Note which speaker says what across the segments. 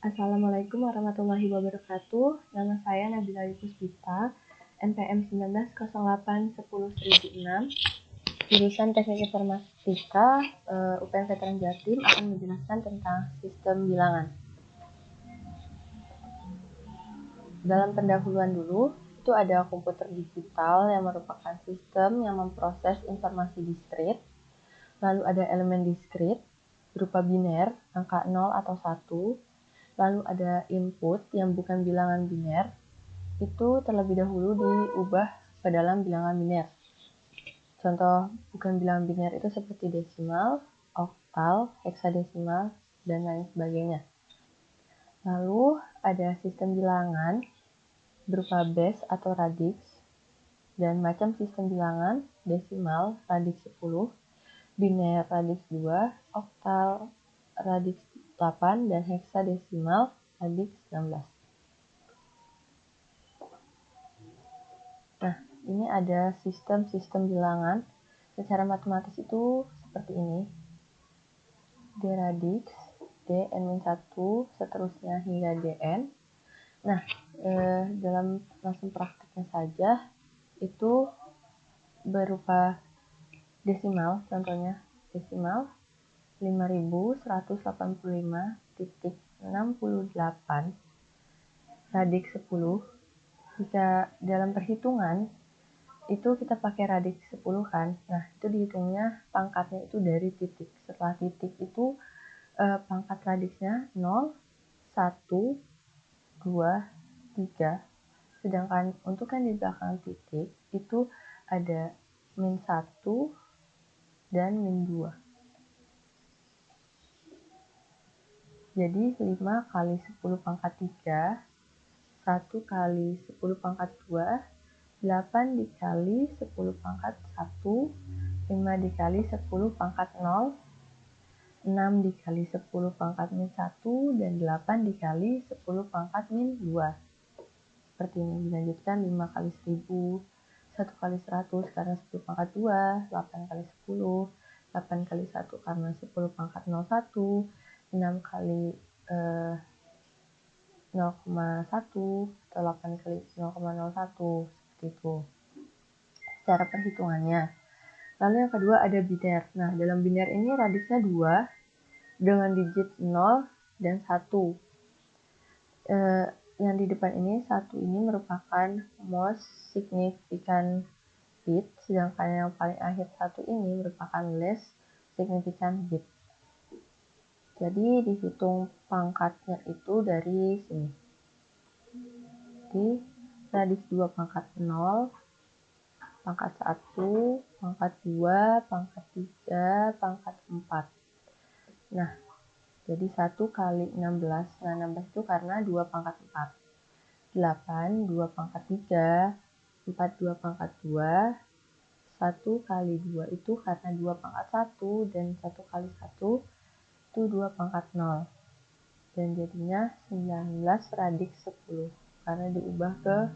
Speaker 1: Assalamualaikum warahmatullahi wabarakatuh. Nama saya Nabila Puspita, NPM 1908101006, jurusan Teknik Informatika, UPN Veteran Jatim, akan menjelaskan tentang sistem bilangan. Dalam pendahuluan dulu, itu ada komputer digital yang merupakan sistem yang memproses informasi diskrit. Lalu ada elemen diskrit berupa biner, angka 0 atau 1. Lalu ada input yang bukan bilangan biner, itu terlebih dahulu diubah ke dalam bilangan biner. Contoh bukan bilangan biner itu seperti desimal, oktal, heksadesimal, dan lain sebagainya. Lalu ada sistem bilangan berupa base atau radix, dan macam sistem bilangan desimal radix 10, biner radix 2, oktal radix 8, dan heksadesimal radix 16. Nah, ini ada sistem-sistem bilangan. Secara matematis itu seperti ini. D radix, D N-1, seterusnya hingga Dn. Nah, dalam langsung praktiknya saja, itu berupa desimal, contohnya desimal 5185.68 radix 10. Jika dalam perhitungan itu kita pakai radix 10 kan, nah itu dihitungnya pangkatnya itu dari titik. Setelah titik itu pangkat radixnya 0, 1, 2, 3. Sedangkan untuk yang di belakang titik itu ada min 1 dan min 2. Jadi 5 kali 10 pangkat 3, 1 kali 10 pangkat 2, 8 dikali 10 pangkat 1, 5 dikali 10 pangkat 0, 6 dikali 10 pangkat min 1, dan 8 dikali 10 pangkat min 2. Seperti ini. Dilanjutkan 5 kali 1000, 1 kali 100 karena 10 pangkat 2, 8 kali 10, 8 kali 1 karena 10 pangkat 01, 6 kali 0,1 atau 8 kali 0,01, seperti itu secara perhitungannya. Lalu yang kedua ada biner. Nah, dalam biner ini radixnya 2 dengan digit 0 dan 1. Yang di depan ini 1 ini merupakan most significant bit, sedangkan yang paling akhir 1 ini merupakan least significant bit. Jadi dihitung pangkatnya itu dari sini. Jadi radix 2 pangkat 0, pangkat 1, pangkat 2, pangkat 3, pangkat 4. Nah, jadi 1 kali 16. Nah, 16 itu karena 2 pangkat 4. 8, 2 pangkat 3, 4, 2 pangkat 2. 1 kali 2 itu karena 2 pangkat 1, dan 1 kali 1 itu 2 pangkat 0. Dan jadinya 19 radix 10 karena diubah ke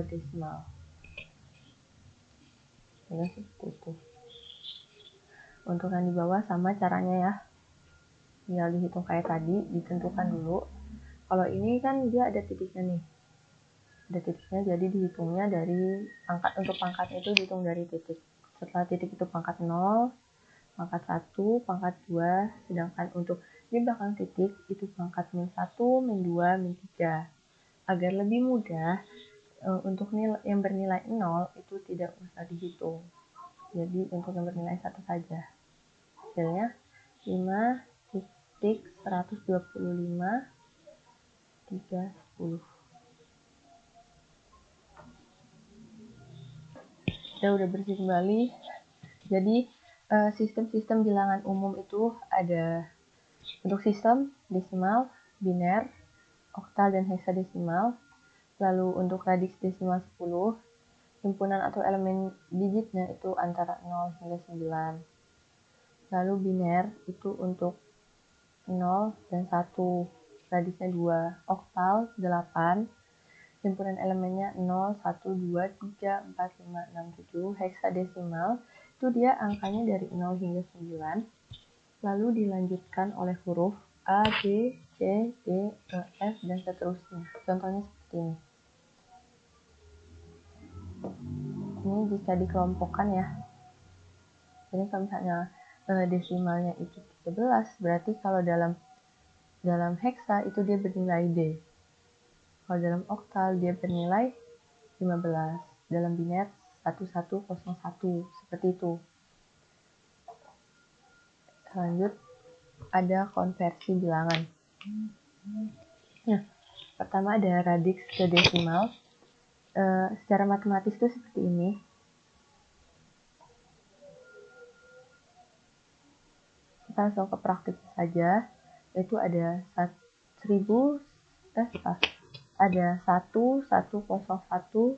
Speaker 1: desimal. Ya, seperti itu. Untuk yang di bawah sama caranya ya. Tinggal dihitung kayak tadi, ditentukan dulu. Kalau ini kan dia ada titiknya nih. Ada titiknya, jadi dihitungnya dari pangkat. Untuk pangkatnya itu dihitung dari titik. Setelah titik itu pangkat 0, pangkat 1, pangkat 2, sedangkan untuk di belakang titik itu pangkat min 1, min 2, min 3. Agar lebih mudah, untuk nilai yang bernilai 0 itu tidak usah dihitung. Jadi untuk yang bernilai 1 saja. Hasilnya 5.125.310. Udah bersih kembali. Jadi sistem-sistem bilangan umum itu ada untuk sistem desimal, biner, oktal, dan heksadesimal. Lalu untuk radix desimal 10, himpunan atau elemen digitnya itu antara 0 hingga 9. Lalu biner itu untuk 0 dan 1, radixnya 2. Oktal 8, himpunan elemennya 0, 1, 2, 3, 4, 5, 6, 7. Heksadesimal itu dia angkanya dari 0 hingga 9. Lalu dilanjutkan oleh huruf A, B, C, D, E, F, dan seterusnya. Contohnya seperti ini. Ini jika dikelompokkan ya. Jadi kalau misalnya desimalnya itu 13, berarti kalau dalam heksa itu dia bernilai D. Kalau dalam oktal dia bernilai 15. Dalam biner 1101, seperti itu. Lanjut, ada konversi bilangan. Nah, pertama ada radix ke desimal. Secara matematis itu seperti ini. Kita langsung ke praktik saja. Yaitu ada 101.101.101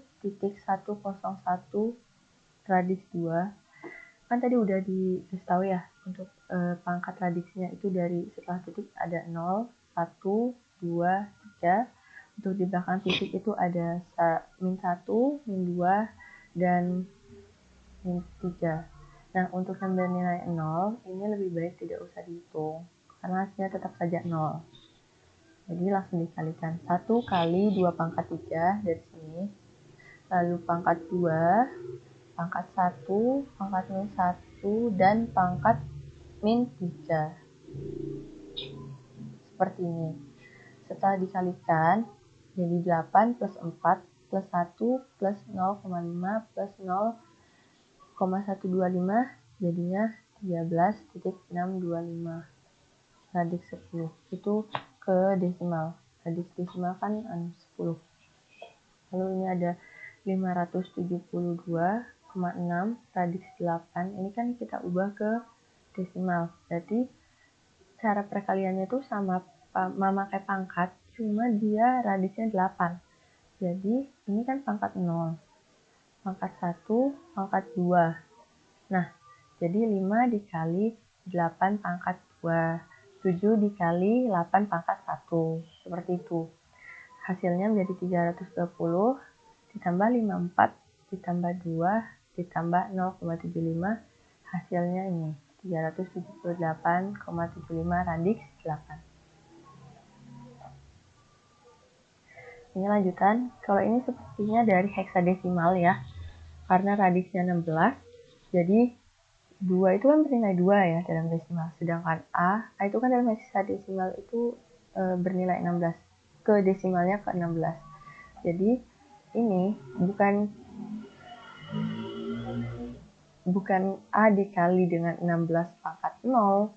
Speaker 1: radix 2. Kan tadi udah dikasih tahu ya, untuk pangkat radiksnya itu dari setelah titik ada 0, 1, 2, 3. Untuk di belakang titik itu ada min 1, min 2, dan min 3. Nah, untuk yang bernilai 0, ini lebih baik tidak usah dihitung, karena hasilnya tetap saja 0. Jadi langsung dikalikan 1 kali 2 pangkat 3 dari sini, lalu pangkat 2, pangkat 1, pangkat min 1, dan pangkat min 3. Seperti ini. Setelah dikalikan, jadi 8 plus 4 plus 1 plus 0,5 plus 0,125, jadinya 13.625 radix 10. Itu ke desimal. Radix desimal kan 10. Lalu ini ada 572,6 radix 8. Ini kan kita ubah ke desimal. Berarti cara perkaliannya itu sama memakai pangkat, cuma dia radiksnya 8. Jadi ini kan pangkat 0. Pangkat 1, pangkat 2. Nah, jadi 5 dikali 8 pangkat 2. 7 dikali 8 pangkat 1. Seperti itu. Hasilnya menjadi 320 ditambah 54 ditambah 2 ditambah 0,75. Hasilnya ini 378,75 radix 8. Ini lanjutan. Kalau ini sepertinya dari heksadesimal ya. Karena radiksnya 16, jadi 2 itu kan bernilai 2 ya dalam desimal. Sedangkan A itu kan dalam heksadesimal itu bernilai 16. Ke desimalnya ke 16. Jadi ini bukan A dikali dengan 16 pangkat 0,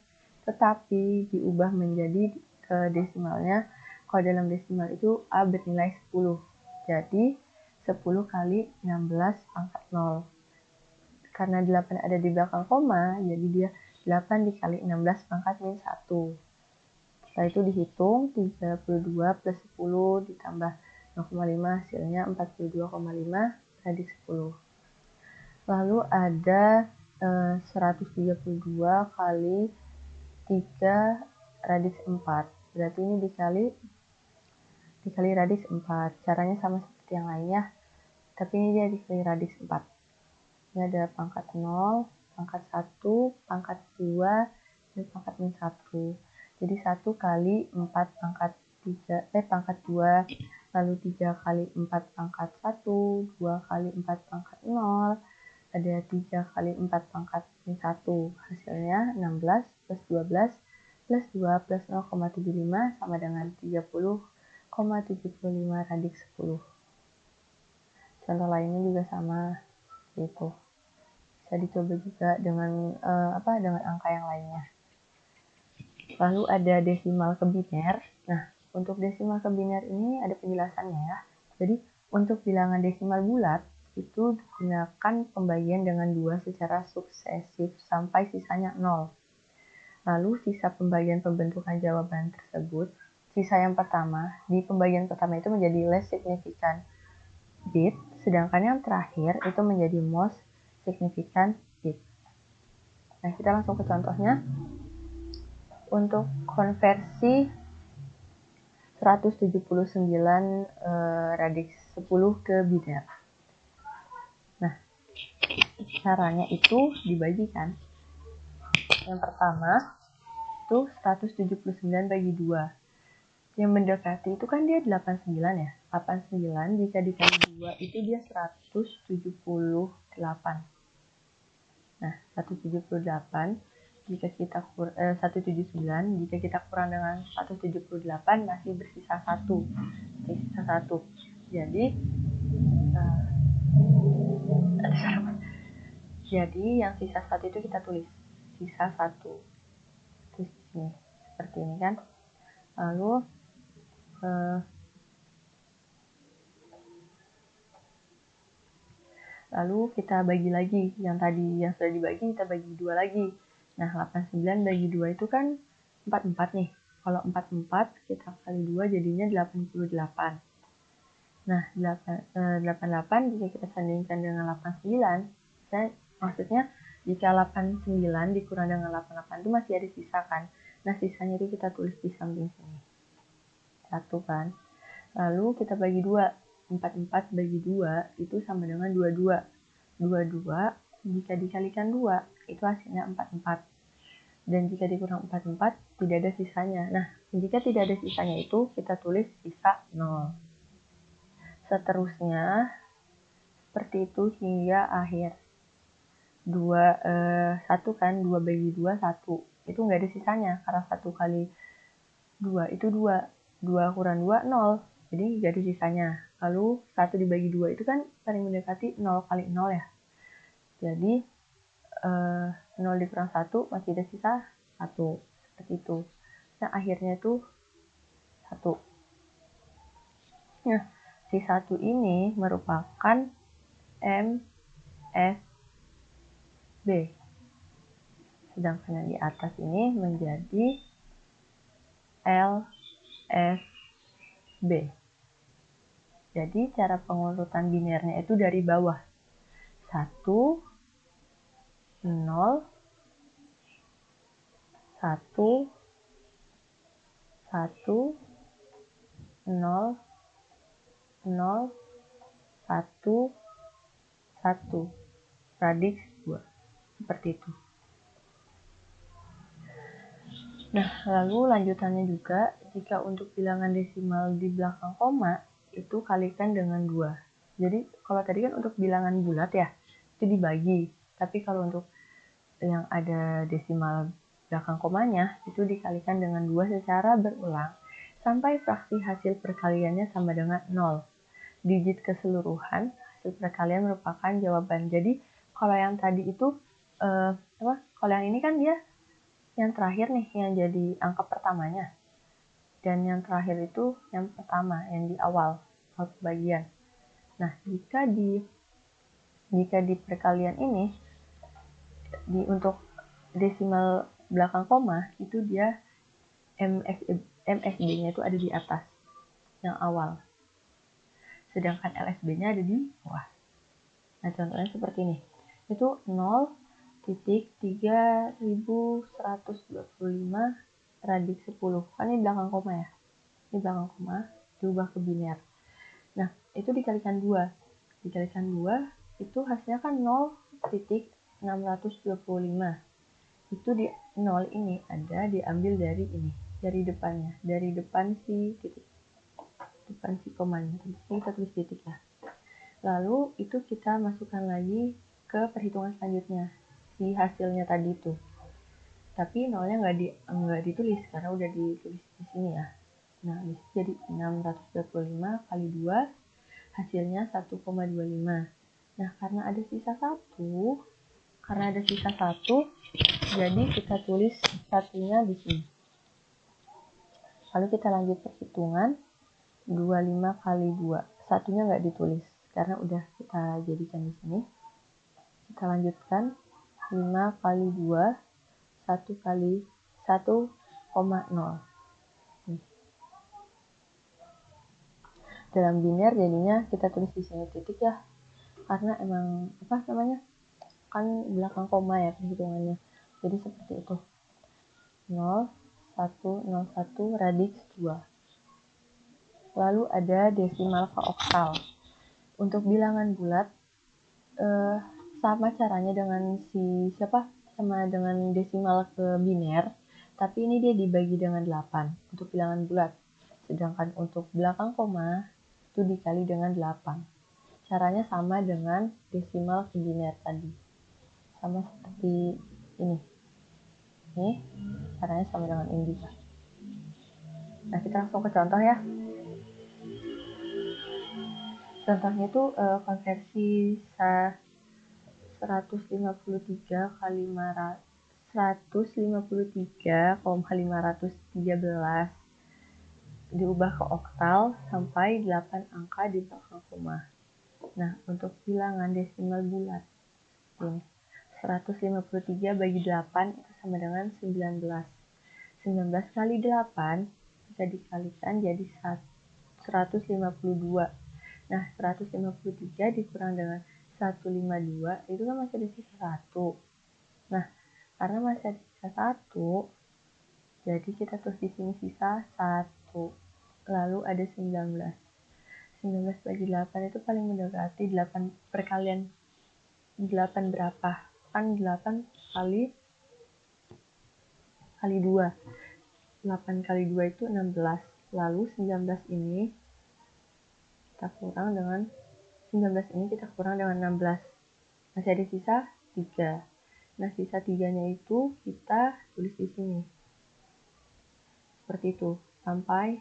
Speaker 1: tetapi diubah menjadi ke desimalnya. Kalau dalam desimal itu A bernilai 10. Jadi 10 kali 16 pangkat 0. Karena 8 ada di belakang koma, jadi dia 8 dikali 16 pangkat min 1. Setelah itu dihitung, 32 plus 10 ditambah 0,5, hasilnya 42,5 radix 10. Lalu ada 132 kali 3 radix 4. Berarti ini dikali radix 4. Caranya sama seperti yang lainnya, tapi ini dia dikali radix 4. Ini ada pangkat 0, pangkat 1, pangkat 2, dan pangkat min 1. Jadi 1 kali 4 pangkat 2, lalu 3 kali 4 pangkat 1, 2 kali 4 pangkat 0, ada 3 kali 4 pangkat min 1. Hasilnya 16 plus 12 plus 2 plus 0,75 sama dengan 30,75 radix 10. Contoh lainnya juga sama gitu. Bisa dicoba juga dengan dengan angka yang lainnya. Lalu ada desimal ke biner. Nah, untuk desimal ke biner ini ada penjelasannya ya. Jadi, untuk bilangan desimal bulat itu digunakan pembagian dengan 2 secara suksesif sampai sisanya 0. Lalu sisa pembagian pembentukan jawaban tersebut, sisa yang pertama, di pembagian pertama itu menjadi less significant bit, sedangkan yang terakhir itu menjadi most significant bit. Nah, kita langsung ke contohnya. Untuk konversi 179 radix 10 ke biner. Nah, caranya itu dibagikan. Yang pertama itu 179 bagi 2. Yang mendekati itu kan dia 89 ya. 89 jika dikali 2 itu dia 178. Nah, 178 jika kita 179 jika kita kurang dengan 178 masih bersisa 1. Bersisa 1. Jadi yang sisa 1 itu kita tulis sisa 1. Terus ini seperti ini kan. Lalu kita bagi lagi, yang tadi yang sudah dibagi kita bagi 2 lagi. Nah, 89 bagi 2 itu kan 44 nih. Kalau 44 kita kali 2 jadinya 88. Nah, 88 jika kita sandingkan dengan 89, maksudnya jika 89 dikurang dengan 88 itu masih ada sisa kan. Nah, sisanya itu kita tulis di samping sini. 1 kan. Lalu kita bagi 2. 44 bagi 2 itu sama dengan 22. 22 jika dikalikan 2 itu hasilnya 44. Dan jika dikurang 44 tidak ada sisanya. Nah, jika tidak ada sisanya itu kita tulis sisa 0. Seterusnya seperti itu hingga akhir. 1 kan, 2 bagi 2 1. Itu nggak ada sisanya karena 1 kali 2 itu 2. 2 kurang 2 0. Jadi nggak ada sisanya. Lalu 1 dibagi 2 itu kan paling mendekati 0 kali 0 ya. Jadi 0 dikurang 1 masih ada sisa 1. Seperti itu. Nah, akhirnya itu 1. Nah, si 1 ini merupakan MSB. Sedangkan yang di atas ini menjadi LSB. Jadi cara pengurutan binernya itu dari bawah. 1, 0, 1, 1, 0, 0, 1, 1. Radix 2. Seperti itu. Nah, lalu lanjutannya juga, jika untuk bilangan desimal di belakang koma, itu kalikan dengan 2. Jadi, kalau tadi kan untuk bilangan bulat ya, itu dibagi. Tapi kalau untuk yang ada desimal belakang komanya, itu dikalikan dengan 2 secara berulang, sampai fraksi hasil perkaliannya sama dengan 0. Digit keseluruhan, hasil perkalian merupakan jawaban. Jadi, kalau yang tadi itu, kalau yang ini kan dia yang terakhir nih yang jadi angka pertamanya, dan yang terakhir itu yang pertama yang di awal bagian. Nah, jika di perkalian ini untuk desimal belakang koma itu dia MSB-nya itu ada di atas yang awal, sedangkan LSB-nya ada di bawah. Nah, contohnya seperti ini, itu 0.3125 radix 10. Kan ini belakang koma ya. Ini belakang koma, diubah ke biner. Nah, itu dikalikan 2. Dikalikan 2, itu hasilnya kan 0.625. Itu di 0 ini ada diambil dari ini, dari depannya, dari depan si titik. Depan si komanya. Ini kita tulis titik ya. Lalu itu kita masukkan lagi ke perhitungan selanjutnya, si hasilnya tadi itu. Tapi nolnya nggak ditulis karena udah ditulis di sini ya. Nah, jadi 625 kali 2 hasilnya 1,25. Nah, karena ada sisa 1, jadi kita tulis satunya di sini. Lalu kita lanjut perhitungan 25 kali 2. Satunya nggak ditulis karena udah kita jadikan di sini. Kita lanjutkan 5 kali 2, 1 kali 1,0. Dalam biner jadinya kita tulis di sini titik ya, karena emang kan belakang koma ya perhitungannya. Jadi seperti itu. 0, 1, 0, 1 radix 2. Lalu ada desimal ke oktal. Untuk bilangan bulat sama caranya dengan sama dengan desimal ke biner, tapi ini dia dibagi dengan 8 untuk bilangan bulat. Sedangkan untuk belakang koma itu dikali dengan 8. Caranya sama dengan desimal biner tadi. Sama seperti ini. Ini caranya sama dengan ini juga. Nah, kita langsung ke contoh ya. Contohnya itu konversi 153,513 diubah ke oktal sampai 8 angka di belakang koma. Nah, untuk bilangan desimal bulat ini 153 bagi 8 itu sama dengan 19. 19 kali 8 bisa dikalikan jadi 152. Nah, 153 dikurang dengan 152 itu kan masih ada sisa 1. Nah, karena masih ada sisa 1, jadi kita tulis di sini sisa 1. Lalu ada 19. 19 bagi 8 itu paling mendekati 8 perkalian 8 berapa? Kan 8 kali 2. 8 kali 2 itu 16. Lalu 19 ini kita kurang dengan 16. Masih ada sisa 3. Nah, sisa 3-nya itu kita tulis di sini. Seperti itu, sampai